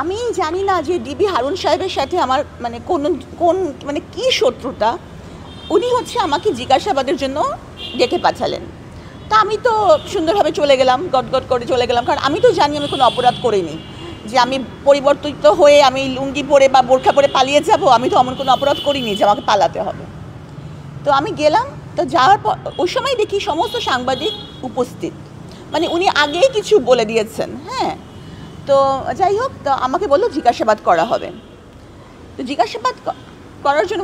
আমি জানি না যে ডিবি হারুন সাহেবের সাথে আমার মানে কোন মানে কী শত্রুতা। উনি হচ্ছে আমাকে জিজ্ঞাসাবাদের জন্য ডেকে পাঠালেন। তা আমি তো সুন্দরভাবে চলে গেলাম, গটগট করে চলে গেলাম, কারণ আমি তো জানি আমি কোনো অপরাধ করিনি, যে আমি পরিবর্তিত হয়ে আমি লুঙ্গি পরে বা বোরখা পরে পালিয়ে যাব। আমি তো এমন কোনো অপরাধ করিনি যে আমাকে পালাতে হবে। তো আমি গেলাম, তো যাওয়ার পর ওই সময় দেখি সমস্ত সাংবাদিক উপস্থিত, মানে উনি আগেই কিছু বলে দিয়েছেন। হ্যাঁ, তো যাই হোক, তো আমাকে বললো জিজ্ঞাসাবাদ করা হবে। তো জিজ্ঞাসাবাদ করার জন্য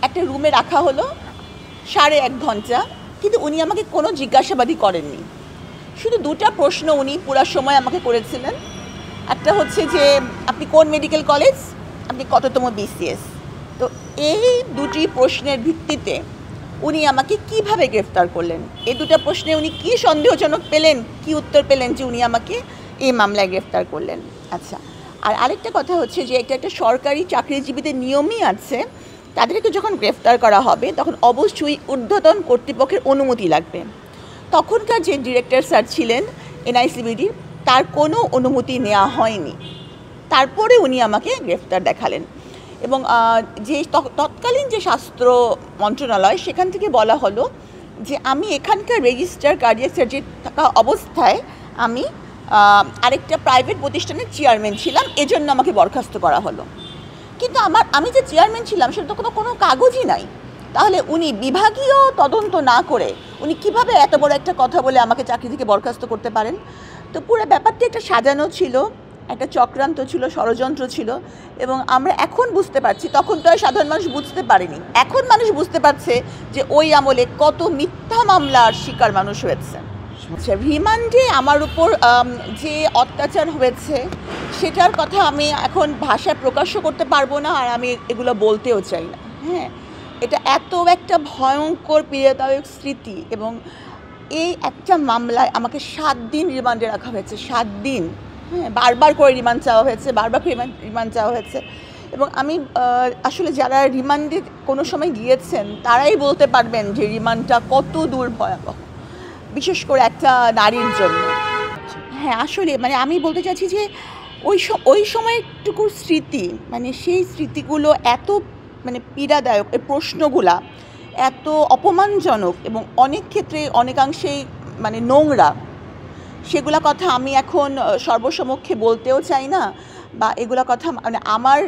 একটা রুমে রাখা হলো 1.5 ঘন্টা, কিন্তু উনি আমাকে কোনো জিজ্ঞাসাবাদই করেননি। শুধু দুটা প্রশ্ন উনি পুরো সময় আমাকে করেছিলেন। একটা হচ্ছে যে আপনি কোন মেডিকেল কলেজ, আপনি কততম বিসিএস। তো এই দুটি প্রশ্নের ভিত্তিতে উনি আমাকে কিভাবে গ্রেফতার করলেন, এই দুটো প্রশ্নে উনি কি সন্দেহজনক পেলেন, কি উত্তর পেলেন যে উনি আমাকে এই মামলায় গ্রেফতার করলেন। আচ্ছা, আর আরেকটা কথা হচ্ছে যে এটা একটা সরকারি চাকরিজীবীদের নিয়মই আছে, তাদেরকে যখন গ্রেফতার করা হবে তখন অবশ্যই ঊর্ধ্বতন কর্তৃপক্ষের অনুমতি লাগবে। তখনকার যে ডিরেক্টর স্যার ছিলেন এনআইসিবিডির, তার কোনো অনুমতি নেওয়া হয়নি। তারপরে উনি আমাকে গ্রেফতার দেখালেন এবং যে তৎকালীন যে স্বাস্থ্য মন্ত্রণালয়, সেখান থেকে বলা হলো যে আমি এখানকার রেজিস্ট্রার কার্ডিয়াক সার্জন থাকা অবস্থায় আমি আরেকটা প্রাইভেট প্রতিষ্ঠানের চেয়ারম্যান ছিলাম, এজন্য আমাকে বরখাস্ত করা হলো। কিন্তু আমি যে চেয়ারম্যান ছিলাম সেটা তো কোনো কাগজই নাই। তাহলে উনি বিভাগীয় তদন্ত না করে উনি কিভাবে এত বড় একটা কথা বলে আমাকে চাকরি থেকে বরখাস্ত করতে পারেন? তো পুরো ব্যাপারটি একটা সাজানো ছিল, একটা চক্রান্ত ছিল, ষড়যন্ত্র ছিল। এবং আমরা এখন বুঝতে পারছি, তখন তো আর সাধারণ মানুষ বুঝতে পারেনি, এখন মানুষ বুঝতে পারছে যে ওই আমলে কত মিথ্যা মামলার শিকার মানুষ হয়েছে। আচ্ছা, রিমান্ডে আমার উপর যে অত্যাচার হয়েছে সেটার কথা আমি এখন ভাষায় প্রকাশও করতে পারবো না, আর আমি এগুলো বলতেও চাই না। হ্যাঁ, এটা এত একটা ভয়ঙ্কর পীড়াদায়ক স্মৃতি, এবং এই একটা মামলায় আমাকে 7 দিন রিমান্ডে রাখা হয়েছে, 7 দিন। হ্যাঁ, বারবার করে রিমান্ড চাওয়া হয়েছে, বারবার রিমান্ড চাওয়া হয়েছে। এবং আমি আসলে যারা রিমান্ডে কোনো সময় গিয়েছেন তারাই বলতে পারবেন যে রিমান্ডটা কত দূর ভয়াবহ, বিশেষ করে একটা নারীর জন্য। হ্যাঁ, আসলে মানে আমি বলতে চাচ্ছি যে ওই সময়টুকুর স্মৃতি, মানে সেই স্মৃতিগুলো এত মানে পীড়াদায়ক, এই প্রশ্নগুলা এত অপমানজনক এবং অনেক ক্ষেত্রে অনেকাংশেই মানে নোংরা, সেগুলা কথা আমি এখন সর্বসমক্ষে বলতেও চাই না, বা এগুলা কথা মানে আমার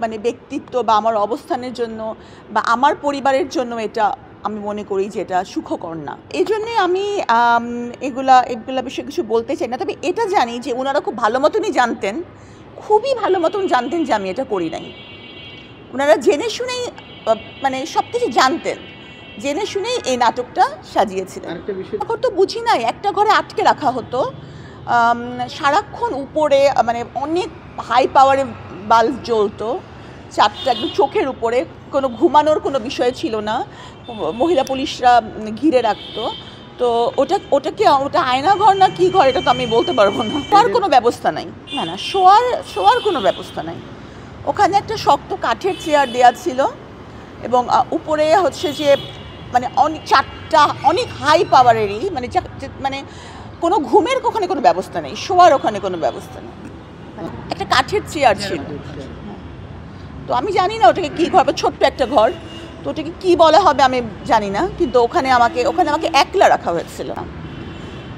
মানে ব্যক্তিত্ব বা আমার অবস্থানের জন্য বা আমার পরিবারের জন্য এটা আমি মনে করি যে এটা সুখকর না। এই জন্যে আমি এগুলা বিষয়ে কিছু বলতে চাই না। তবে এটা জানি যে ওনারা খুব ভালো মতনই জানতেন, খুবই ভালো মতন জানতেন যে আমি এটা করি নাই। ওনারা জেনে শুনেই মানে সব কিছু জানতেন, জেনে শুনেই এই নাটকটা সাজিয়েছিলেন। তখন তো বুঝি নাই, একটা ঘরে আটকে রাখা হতো, সারাক্ষণ উপরে মানে অনেক হাই পাওয়ারে বাল্ব জ্বলতো, 4টা একদম চোখের উপরে, কোনো ঘুমানোর কোনো বিষয় ছিল না, মহিলা পুলিশরা ঘিরে রাখতো। তো ওটা আয়নাঘর না কি ঘর এটা তো আমি বলতে পারবো না। শোয়ার কোনো ব্যবস্থা নাই, না শোয়ার কোনো ব্যবস্থা নাই। ওখানে একটা শক্ত কাঠের চেয়ার দেওয়া ছিল এবং উপরে হচ্ছে যে মানে অনেক 4টা অনেক হাই পাওয়ারেরই মানে কোনো ঘুমের ওখানে কোনো ব্যবস্থা নেই, শোয়ার ওখানে কোনো ব্যবস্থা নেই, একটা কাঠের চেয়ার ছিল। তো আমি জানি না ওটাকে কী ঘর, ছোট্ট একটা ঘর, তো ওটাকে কী বলা হবে আমি জানি না, কিন্তু ওখানে আমাকে একলা রাখা হয়েছিল।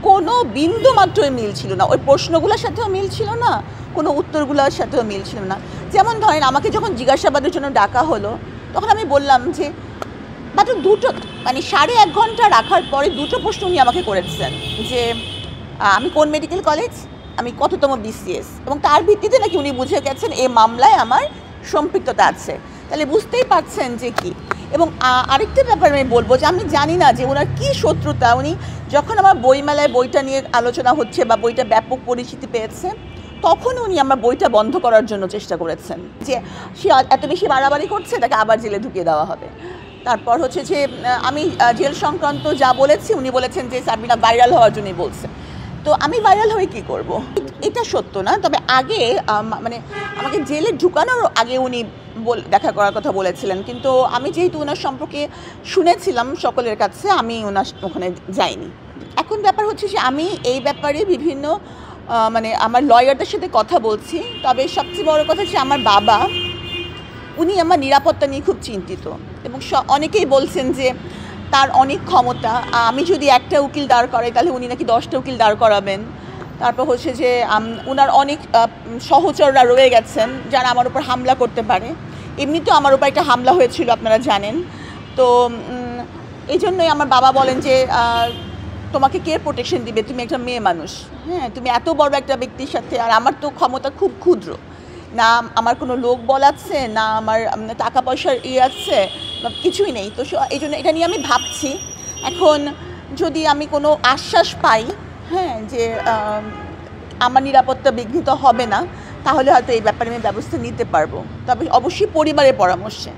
কোনো বিন্দু মাত্রই মিল ছিল না, ওই প্রশ্নগুলোর সাথেও মিল ছিল না, কোনো উত্তরগুলোর সাথেও মিল ছিল না। যেমন ধরেন আমাকে যখন জিজ্ঞাসাবাদের জন্য ডাকা হলো, তখন আমি বললাম যে মাত্র দুটো মানে 1.5 ঘন্টা রাখার পরে 2টো প্রশ্ন উনি আমাকে করেছেন, যে আমি কোন মেডিকেল কলেজ, আমি কততম বিসিএস, এবং তার ভিত্তিতে নাকি উনি বুঝে গেছেন এই মামলায় আমার সম্পৃক্ততা আছে। তাহলে বুঝতেই পারছেন যে কি। এবং আরেকটা ব্যাপার আমি বলবো যে আমি জানি না যে ওনার কী শত্রুতা, উনি যখন আমার বইমেলায় বইটা নিয়ে আলোচনা হচ্ছে বা বইটা ব্যাপক পরিচিতি পেয়েছে, তখন উনি আমার বইটা বন্ধ করার জন্য চেষ্টা করেছেন, যে সে এত বেশি বাড়াবাড়ি করছে, তাকে আবার জেলে ঢুকিয়ে দেওয়া হবে। তারপর হচ্ছে যে আমি জেল সংক্রান্ত যা বলেছি উনি বলেছেন যে সাবিনা ভাইরাল হওয়ার জন্যই বলছে। তো আমি ভাইরাল হয়ে কী করব? এটা সত্য না। তবে আগে মানে আমাকে জেলে ঢুকানোর আগে উনি দেখা করার কথা বলেছিলেন, কিন্তু আমি যেহেতু ওনার সম্পর্কে শুনেছিলাম সকলের কাছে, আমি ওনার ওখানে যাইনি। এখন ব্যাপার হচ্ছে যে আমি এই ব্যাপারে বিভিন্ন মানে আমার লয়ারদের সাথে কথা বলছি, তবে সবচেয়ে বড় কথা হচ্ছে আমার বাবা, উনি আমার নিরাপত্তা নিয়ে খুব চিন্তিত এবং অনেকেই বলছেন যে তার অনেক ক্ষমতা, আমি যদি একটা উকিল দাঁড় করাই তাহলে উনি নাকি 10টা উকিল দাঁড় করাবেন। তারপর হচ্ছে যে ওনার অনেক সহচররা রয়ে গেছেন যারা আমার উপর হামলা করতে পারে। এমনিতেও আমার উপর একটা হামলা হয়েছিল, আপনারা জানেন। তো এই জন্যই আমার বাবা বলেন যে তোমাকে কে প্রোটেকশন দিবে, তুমি একটা মেয়ে মানুষ, হ্যাঁ, তুমি এত বড় একটা ব্যক্তির সাথে, আর আমার তো ক্ষমতা খুব ক্ষুদ্র, না আমার কোনো লোক বল আছে, না আমার টাকা পয়সার আছে, কিছুই নেই। তো এই জন্য এটা নিয়ে আমি ভাবছি। এখন যদি আমি কোনো আশ্বাস পাই, হ্যাঁ, যে আমার নিরাপত্তা বিঘ্নিত হবে না, তাহলে হয়তো এই ব্যাপারে আমি ব্যবস্থা নিতে পারবো, তবে অবশ্যই পরিবারের পরামর্শে।